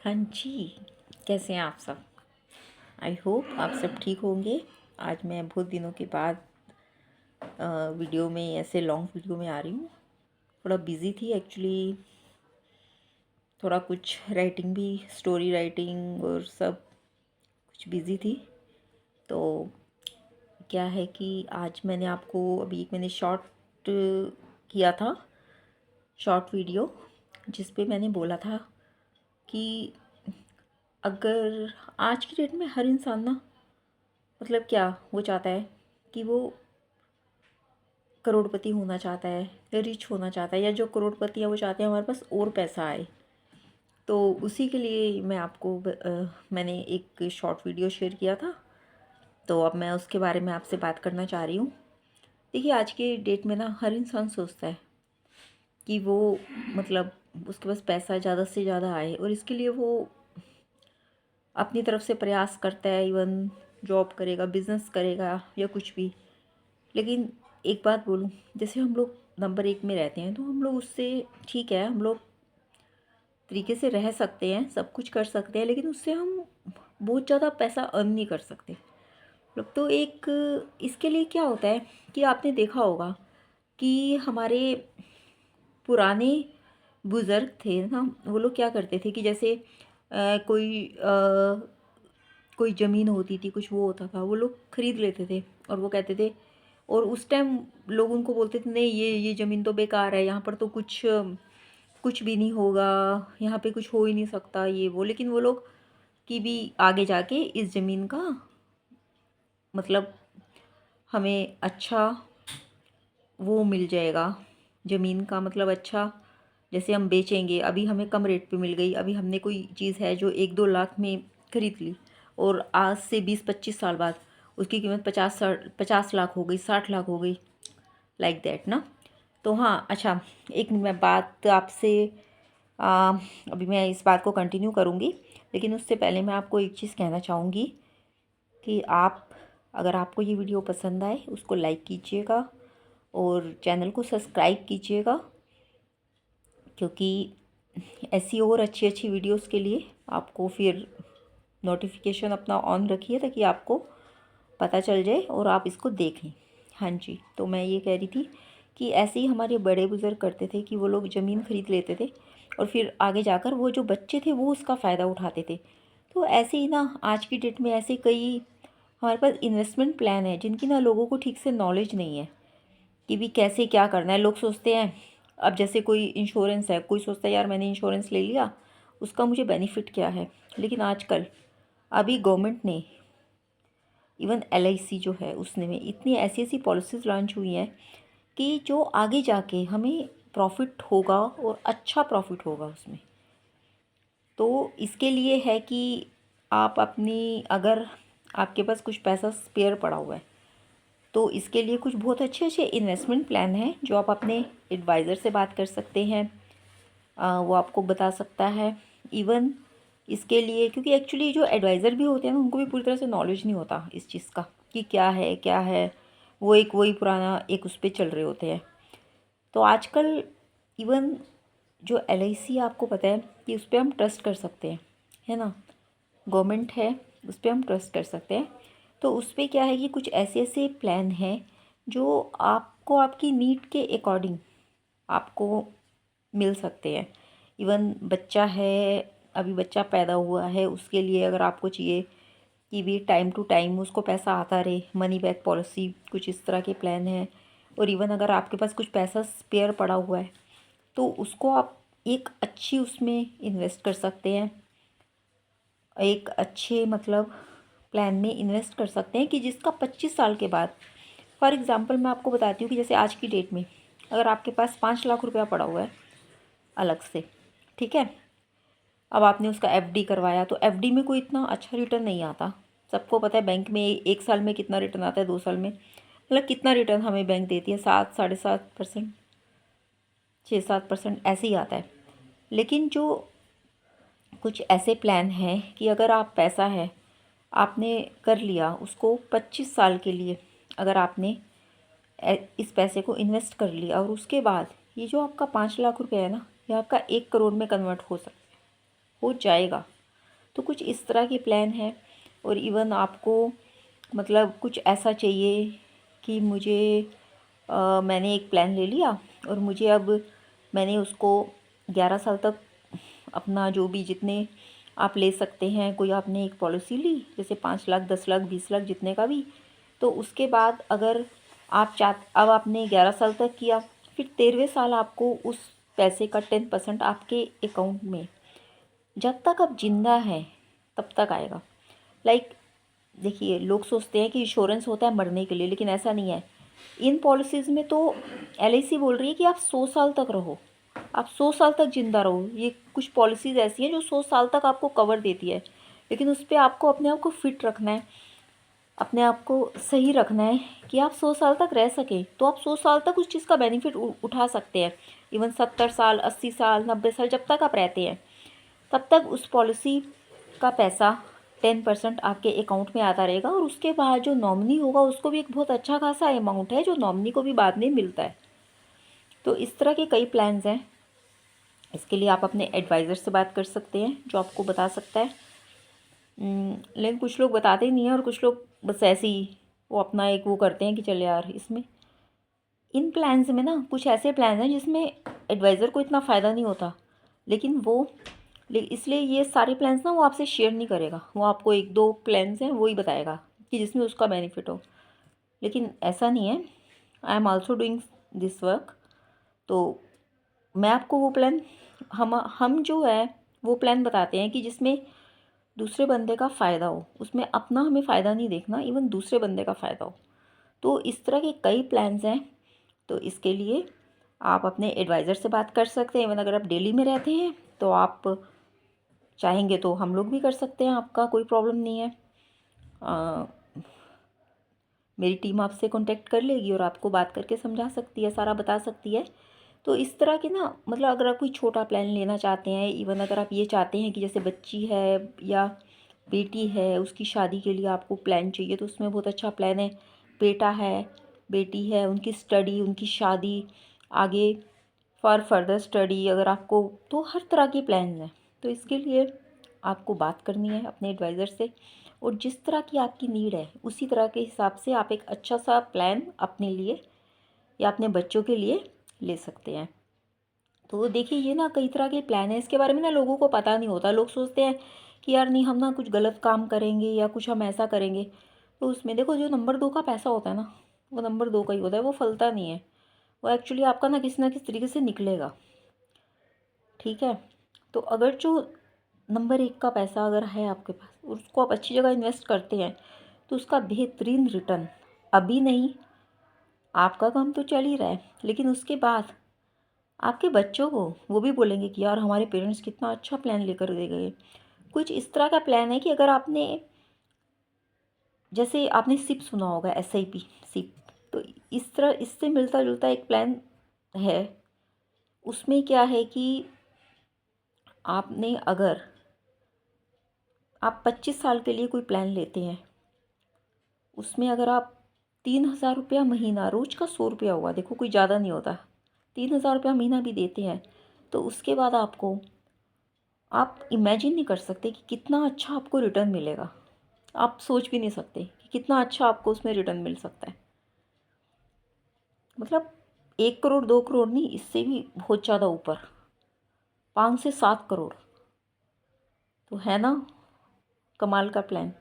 हाँ जी। कैसे हैं आप सब? आई होप आप सब ठीक होंगे। आज मैं बहुत दिनों के बाद वीडियो में, ऐसे लॉन्ग वीडियो में आ रही हूँ। थोड़ा बिज़ी थी एक्चुअली। थोड़ा कुछ राइटिंग भी, स्टोरी राइटिंग और सब कुछ बिज़ी थी। तो क्या है कि आज मैंने आपको अभी मैंने शॉर्ट किया था, शॉर्ट वीडियो, जिस पे मैंने बोला था कि अगर आज की डेट में हर इंसान ना, मतलब क्या वो चाहता है कि वो करोड़पति होना चाहता है या रिच होना चाहता है, या जो करोड़पति है वो चाहते हैं हमारे पास और पैसा आए। तो उसी के लिए मैं आपको मैंने एक शॉर्ट वीडियो शेयर किया था। तो अब मैं उसके बारे में आपसे बात करना चाह रही हूँ। देखिए, आज के डेट में ना हर इंसान सोचता है कि वो, मतलब उसके पास पैसा ज़्यादा से ज़्यादा आए, और इसके लिए वो अपनी तरफ से प्रयास करता है। इवन जॉब करेगा, बिजनेस करेगा या कुछ भी। लेकिन एक बात बोलूँ, जैसे हम लोग नंबर 1 में रहते हैं तो हम लोग उससे, ठीक है, हम लोग तरीके से रह सकते हैं, सब कुछ कर सकते हैं, लेकिन उससे हम बहुत ज़्यादा पैसा अर्न नहीं कर सकते। मतलब तो एक, इसके लिए क्या होता है कि आपने देखा होगा कि हमारे पुराने बुज़ुर्ग थे ना, वो लोग क्या करते थे कि जैसे कोई ज़मीन होती थी, कुछ वो होता था, वो लोग ख़रीद लेते थे और वो कहते थे, और उस टाइम लोग उनको बोलते थे नहीं, ये ज़मीन तो बेकार है, यहाँ पर तो कुछ कुछ भी नहीं होगा, यहाँ पे कुछ हो ही नहीं सकता, ये वो। लेकिन वो लोग की भी आगे जाके इस ज़मीन का, मतलब हमें अच्छा वो मिल जाएगा, ज़मीन का मतलब अच्छा, जैसे हम बेचेंगे, अभी हमें कम रेट पे मिल गई, अभी हमने कोई चीज़ है जो 1-2 लाख में ख़रीद ली, और आज से 20-25 साल बाद उसकी कीमत 50 लाख हो गई, 60 लाख हो गई, लाइक दैट ना। तो हाँ, अच्छा, एक मैं बात आपसे, आ, अभी मैं इस बात को कंटिन्यू करूँगी, लेकिन उससे पहले मैं आपको एक चीज़ कहना चाहूँगी कि आप, अगर आपको ये वीडियो पसंद आए उसको लाइक कीजिएगा और चैनल को सब्सक्राइब कीजिएगा, क्योंकि ऐसी और अच्छी अच्छी वीडियोस के लिए आपको फिर नोटिफिकेशन अपना ऑन रखिए, ताकि आपको पता चल जाए और आप इसको देख लें। हाँ जी, तो मैं ये कह रही थी कि ऐसे ही हमारे बड़े बुज़ुर्ग करते थे कि वो लोग ज़मीन खरीद लेते थे और फिर आगे जाकर वो जो बच्चे थे वो उसका फ़ायदा उठाते थे। तो ऐसे ही ना आज की डेट में ऐसे कई हमारे पास इन्वेस्टमेंट प्लान है जिनकी ना लोगों को ठीक से नॉलेज नहीं है कि भी कैसे क्या करना है। लोग सोचते हैं, अब जैसे कोई इंश्योरेंस है, कोई सोचता है यार मैंने इंश्योरेंस ले लिया, उसका मुझे बेनिफिट क्या है। लेकिन आजकल अभी गवर्नमेंट ने, इवन LIC जो है उसने में इतनी ऐसी ऐसी पॉलिसीज़ लॉन्च हुई हैं कि जो आगे जाके हमें प्रॉफिट होगा और अच्छा प्रॉफिट होगा उसमें। तो इसके लिए है कि आप अपनी, अगर आपके पास कुछ पैसा स्पेयर पड़ा हुआ है, तो इसके लिए कुछ बहुत अच्छे अच्छे इन्वेस्टमेंट प्लान हैं जो आप अपने एडवाइज़र से बात कर सकते हैं। वो आपको बता सकता है। इवन इसके लिए, क्योंकि एक्चुअली जो एडवाइज़र भी होते हैं ना, उनको भी पूरी तरह से नॉलेज नहीं होता इस चीज़ का कि क्या है क्या है। वो एक वही पुराना एक उस पर चल रहे होते हैं। तो आजकल इवन जो LIC, आपको पता है कि उस पर हम ट्रस्ट कर सकते हैं, है ना। गवर्नमेंट है, उस पर हम ट्रस्ट कर सकते हैं। तो उस पर क्या है कि कुछ ऐसे ऐसे प्लान हैं जो आपको आपकी नीड के अकॉर्डिंग आपको मिल सकते हैं। इवन बच्चा है, अभी बच्चा पैदा हुआ है, उसके लिए अगर आपको चाहिए कि भी टाइम टू टाइम उसको पैसा आता रहे, मनी बैक पॉलिसी, कुछ इस तरह के प्लान हैं। और इवन अगर आपके पास कुछ पैसा स्पेयर पड़ा हुआ है तो उसको आप एक अच्छी उसमें इन्वेस्ट कर सकते हैं, एक अच्छे मतलब प्लान में इन्वेस्ट कर सकते हैं कि जिसका 25 साल के बाद, फॉर एग्ज़ाम्पल मैं आपको बताती हूँ कि जैसे आज की डेट में अगर आपके पास 5 लाख रुपया पड़ा हुआ है अलग से, ठीक है, अब आपने उसका FD करवाया, तो FD में कोई इतना अच्छा रिटर्न नहीं आता। सबको पता है बैंक में 1 साल में कितना रिटर्न आता है, 2 साल में, मतलब कितना रिटर्न हमें बैंक देती है, 7, 7.5%, 6-7% ऐसे ही आता है। लेकिन जो कुछ ऐसे प्लान हैं कि अगर आप पैसा है, आपने कर लिया उसको 25 साल के लिए, अगर आपने इस पैसे को इन्वेस्ट कर लिया, और उसके बाद ये जो आपका 5 लाख रुपया है ना, ये आपका 1 करोड़ में कन्वर्ट हो सकता है। हो जाएगा। तो कुछ इस तरह के प्लान है। और इवन आपको मतलब कुछ ऐसा चाहिए कि मुझे मैंने एक प्लान ले लिया और मुझे अब मैंने उसको 11 साल तक अपना जो भी जितने आप ले सकते हैं, कोई आपने एक पॉलिसी ली जैसे 5 लाख 10 लाख 20 लाख जितने का भी, तो उसके बाद अगर आप अब आपने 11 साल तक किया, फिर 13वें साल आपको उस पैसे का 10% आपके अकाउंट में जब तक आप जिंदा हैं तब तक आएगा। देखिए, लोग सोचते हैं कि इंश्योरेंस होता है मरने के लिए, लेकिन ऐसा नहीं है। इन पॉलिसीज़ में तो LIC बोल रही है कि आप 100 साल तक रहो, आप 100 साल तक ज़िंदा रहो। ये कुछ पॉलिसीज़ ऐसी हैं जो 100 साल तक आपको कवर देती है, लेकिन उस पर आपको अपने आप को फिट रखना है, अपने आप को सही रखना है कि आप 100 साल तक रह सकें। तो आप 100 साल तक उस चीज़ का बेनिफिट उठा सकते हैं। इवन 70 साल 80 साल 90 साल जब तक आप रहते हैं तब तक उस पॉलिसी का पैसा 10% आपके अकाउंट में आता रहेगा। और उसके बाद जो नॉमिनी होगा उसको भी एक बहुत अच्छा खासा अमाउंट है जो नॉमिनी को भी बाद में मिलता है। तो इस तरह के कई प्लान्स हैं। इसके लिए आप अपने एडवाइज़र से बात कर सकते हैं जो आपको बता सकता है। लेकिन कुछ लोग बताते ही नहीं हैं और कुछ लोग बस ऐसे ही वो अपना एक वो करते हैं कि चल यार इसमें इन प्लान्स में ना कुछ ऐसे प्लान्स हैं जिसमें एडवाइज़र को इतना फ़ायदा नहीं होता, लेकिन इसलिए ये सारे प्लान्स ना वो आपसे शेयर नहीं करेगा। वो आपको 1-2 प्लान्स हैं वो ही बताएगा कि जिसमें उसका बेनिफिट हो, लेकिन ऐसा नहीं है। I am also doing this work. तो मैं आपको वो प्लान हम जो है वो प्लान बताते हैं कि जिसमें दूसरे बंदे का फ़ायदा हो, उसमें अपना हमें फ़ायदा नहीं देखना, इवन दूसरे बंदे का फ़ायदा हो। तो इस तरह के कई प्लान्स हैं। तो इसके लिए आप अपने एडवाइज़र से बात कर सकते हैं। इवन अगर आप दिल्ली में रहते हैं तो आप चाहेंगे तो हम लोग भी कर सकते हैं, आपका कोई प्रॉब्लम नहीं है। मेरी टीम आपसे कांटेक्ट कर लेगी और आपको बात करके समझा सकती है, सारा बता सकती है। तो इस तरह के ना मतलब अगर आप कोई छोटा प्लान लेना चाहते हैं, इवन अगर आप ये चाहते हैं कि जैसे बच्ची है या बेटी है उसकी शादी के लिए आपको प्लान चाहिए, तो उसमें बहुत अच्छा प्लान है। बेटा है बेटी है उनकी स्टडी उनकी शादी आगे फॉर फर्दर स्टडी अगर आपको, तो हर तरह के प्लान हैं। तो इसके लिए आपको बात करनी है अपने एडवाइज़र से और जिस तरह की आपकी नीड है उसी तरह के हिसाब से आप एक अच्छा सा प्लान अपने लिए या अपने बच्चों के लिए ले सकते हैं। तो देखिए ये ना कई तरह के प्लान है, इसके बारे में ना लोगों को पता नहीं होता। लोग सोचते हैं कि यार नहीं हम ना कुछ गलत काम करेंगे या कुछ हम ऐसा करेंगे, तो उसमें देखो जो नंबर 2 का पैसा होता है ना वो नंबर 2 का ही होता है, वो फलता नहीं है। वो एक्चुअली आपका ना किस तरीके से निकलेगा। ठीक है, तो अगर जो नंबर 1 का पैसा अगर है आपके पास और उसको आप अच्छी जगह इन्वेस्ट करते हैं तो उसका बेहतरीन रिटर्न अभी नहीं, आपका काम तो चल ही रहा है, लेकिन उसके बाद आपके बच्चों को वो भी बोलेंगे कि यार हमारे पेरेंट्स कितना अच्छा प्लान लेकर दे गए। कुछ इस तरह का प्लान है कि अगर आपने जैसे आपने सिप सुना होगा SIP सिप, तो इस तरह इससे मिलता जुलता एक प्लान है। उसमें क्या है कि आपने अगर आप 25 साल के लिए कोई प्लान लेते हैं, उसमें अगर आप 3,000 रुपया महीना, रोज का 100 रुपया हुआ, देखो कोई ज़्यादा नहीं होता, 3,000 रुपया महीना भी देते हैं, तो उसके बाद आपको आप इमेजिन नहीं कर सकते कि कितना अच्छा आपको रिटर्न मिलेगा। आप सोच भी नहीं सकते कि कितना अच्छा आपको उसमें रिटर्न मिल सकता है। मतलब 1 करोड़ 2 करोड़ नहीं, इससे भी बहुत ज़्यादा ऊपर, 5 से 7 करोड़। तो है ना कमाल का प्लान।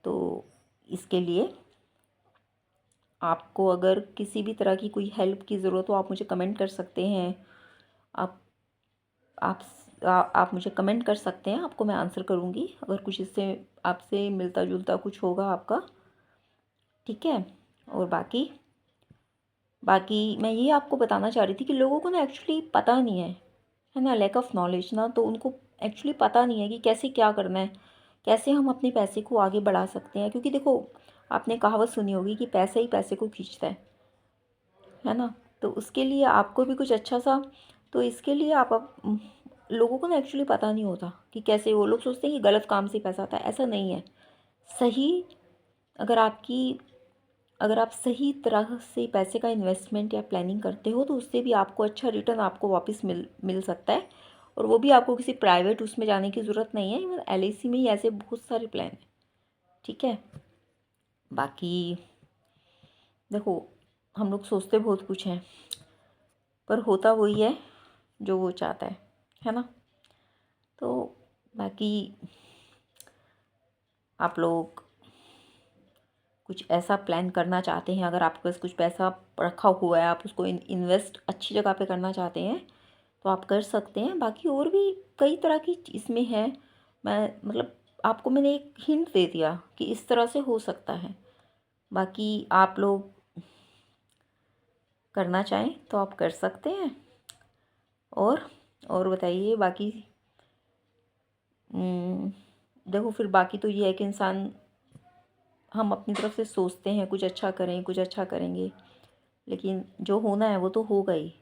तो इसके लिए आपको अगर किसी भी तरह की कोई हेल्प की ज़रूरत हो आप मुझे कमेंट कर सकते हैं। आप आप आप मुझे कमेंट कर सकते हैं, आपको मैं आंसर करूँगी अगर कुछ इससे आपसे मिलता जुलता कुछ होगा आपका। ठीक है, और बाकी बाकी मैं ये आपको बताना चाह रही थी कि लोगों को ना एक्चुअली पता नहीं है ना, लैक ऑफ नॉलेज ना, तो उनको एक्चुअली पता नहीं है कि कैसे क्या करना है, कैसे हम अपने पैसे को आगे बढ़ा सकते हैं। क्योंकि देखो आपने कहावत सुनी होगी कि पैसे ही पैसे को खींचता है ना। तो उसके लिए आपको भी कुछ अच्छा सा, तो इसके लिए लोगों को ना एक्चुअली पता नहीं होता कि कैसे, वो लोग सोचते हैं कि गलत काम से पैसा आता है, ऐसा नहीं है। सही अगर आपकी अगर आप सही तरह से पैसे का इन्वेस्टमेंट या प्लानिंग करते हो तो उससे भी आपको अच्छा रिटर्न आपको वापस मिल मिल सकता है। और वो भी आपको किसी प्राइवेट उसमें जाने की ज़रूरत नहीं है, इवन LIC में ही ऐसे बहुत सारे प्लान हैं, ठीक है। बाकी देखो, हम लोग सोचते बहुत कुछ हैं, पर होता वही है जो वो चाहता है ना। तो बाकी आप लोग कुछ ऐसा प्लान करना चाहते हैं, अगर आपके पास कुछ पैसा रखा हुआ है, आप उसको इन्वेस्ट अच्छी जगह पे करना चाहते हैं तो आप कर सकते हैं। बाकी और भी कई तरह की इसमें है, मैं मतलब आपको मैंने एक हिंट दे दिया कि इस तरह से हो सकता है। बाकी आप लोग करना चाहें तो आप कर सकते हैं। और बताइए बाकी। देखो फिर बाकी तो ये है कि इंसान, हम अपनी तरफ से सोचते हैं कुछ अच्छा करें, कुछ अच्छा करेंगे, लेकिन जो होना है वो तो होगा ही।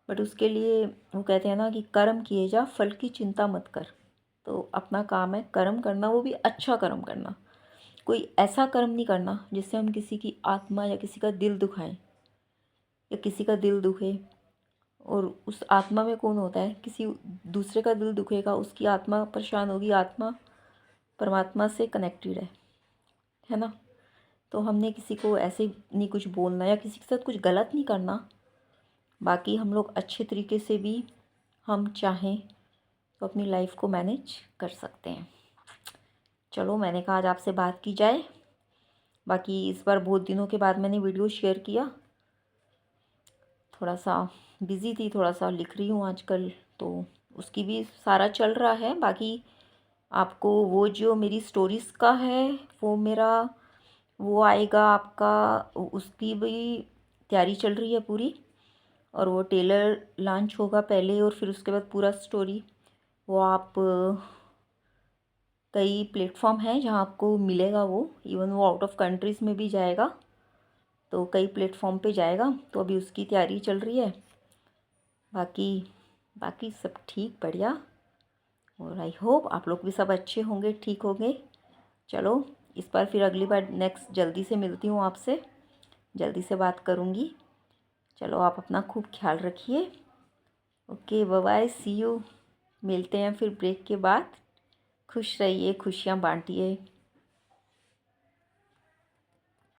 बट उसके लिए वो कहते हैं ना कि कर्म किए जा, फल की चिंता मत कर। तो अपना काम है कर्म करना, वो भी अच्छा कर्म करना। कोई ऐसा कर्म नहीं करना जिससे हम किसी की आत्मा या किसी का दिल दुखाएं, या किसी का दिल दुखे। और उस आत्मा में कौन होता है, किसी दूसरे का दिल दुखेगा, उसकी आत्मा परेशान होगी। आत्मा परमात्मा से कनेक्टेड है ना। तो हमने किसी को ऐसे नहीं कुछ बोलना या किसी के साथ कुछ गलत नहीं करना। बाकी हम लोग अच्छे तरीके से भी हम चाहें तो अपनी लाइफ को मैनेज कर सकते हैं। चलो, मैंने कहा आज आपसे बात की जाए। बाकी इस बार बहुत दिनों के बाद मैंने वीडियो शेयर किया, थोड़ा सा बिज़ी थी, थोड़ा सा लिख रही हूँ आजकल, तो उसकी भी सारा चल रहा है। बाकी आपको वो जो मेरी स्टोरीज़ का है वो आएगा आपका, उसकी भी तैयारी चल रही है पूरी। और वो टेलर लॉन्च होगा पहले, और फिर उसके बाद पूरा स्टोरी वो आप कई प्लेटफॉर्म हैं जहाँ आपको मिलेगा वो। इवन वो आउट ऑफ कंट्रीज़ में भी जाएगा, तो कई प्लेटफॉर्म पे जाएगा। तो अभी उसकी तैयारी चल रही है। बाकी बाकी सब ठीक बढ़िया। और आई होप आप लोग भी सब अच्छे होंगे, ठीक होंगे। चलो, इस बार फिर अगली बार नेक्स्ट जल्दी से मिलती हूँ आपसे, जल्दी से बात करूँगी। चलो, आप अपना खूब ख्याल रखिए। Okay, bye bye, see you. मिलते हैं फिर ब्रेक के बाद। खुश रहिए, खुशियाँ बांटिए।